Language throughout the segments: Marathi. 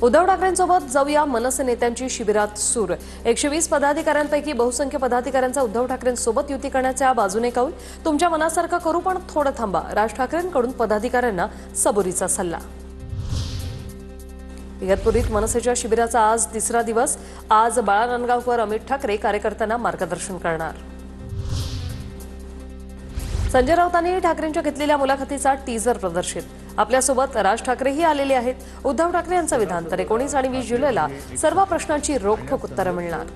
उद्धव ठाकरेंसोबत जाऊया मनसे नेत्यांची शिबिरात सूर। 120 पदाधिकाऱ्यांपैकी बहुसंख्य पदाधिकाऱ्यांचा उद्धव ठाकरेंसोबत युती करण्याच्या बाजूने कौल। तुमच्या मनासारखं करू पण थोडं थांबा, राज ठाकरेंकडून पदाधिकाऱ्यांना सबुरीचा सल्ला। इगतपुरीत मनसेच्या शिबिराचा आज तिसरा दिवस। आज बाळा नांदगावकर अमित ठाकरे कार्यकर्त्यांना मार्गदर्शन करणार। संजय राऊतांनी ठाकरेंच्या घेतलेल्या मुलाखतीचा टीजर प्रदर्शित। आपल्यासोबत राज ठाकरेही आलेले आहेत। उद्धव ठाकरे यांचं विधान तर 19 आणि 20 जुलैला सर्व प्रश्नांची रोखठोक उत्तरं मिळणार।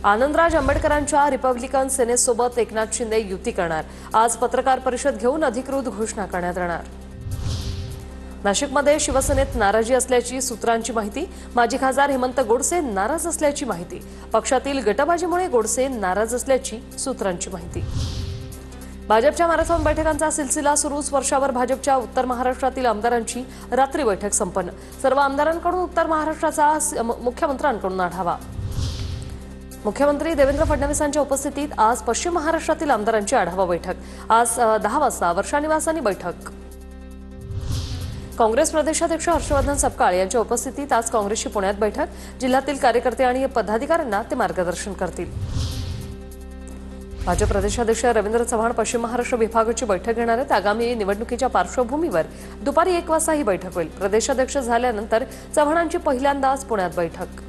आनंदराज आंबेडकरांच्या रिपब्लिकन सेनेसोबत एकनाथ शिंदे युती करणार। आज पत्रकार परिषद घेऊन अधिकृत घोषणा करण्यात येणार। नाशिकमध्ये शिवसेनेत नाराजी असल्याची सूत्रांची माहिती। माजी खासदार हेमंत गोडसे नाराज असल्याची माहिती। पक्षातील गटबाजीमुळे गोडसे नाराज असल्याची सूत्रांची माहिती। भाजपच्या मॅरेथॉन बैठकांचा सिलसिला सुरूच। वर्षावर भाजपच्या उत्तर महाराष्ट्रातील आमदारांची रात्री बैठक संपन्न। सर्व आमदारांकडून उत्तर महाराष्ट्राचा मुख्यमंत्र्यांकडून आढावा। मुख्यमंत्री देवेंद्र फडणवीसांच्या उपस्थितीत आज पश्चिम महाराष्ट्रातील आमदारांची आढावा बैठक। आज 10 वाजता वर्षा निवासानी बैठक। काँग्रेस प्रदेशाध्यक्ष हर्षवर्धन सपकाळ यांच्या उपस्थितीत आज काँग्रेसची पुण्यात बैठक। जिल्ह्यातील कार्यकर्ते आणि पदाधिकाऱ्यांना ते मार्गदर्शन करतील। भाजप प्रदेशाध्यक्ष रवींद्र चव्हाण पश्चिम महाराष्ट्र विभागाची बैठक घेणार आहेत। आगामी निवडणुकीच्या पार्श्वभूमीवर दुपारी 1 वाजता ही बैठक होईल। प्रदेशाध्यक्ष झाल्यानंतर चव्हाणांची पहिल्यांदाच पुण्यात बैठक।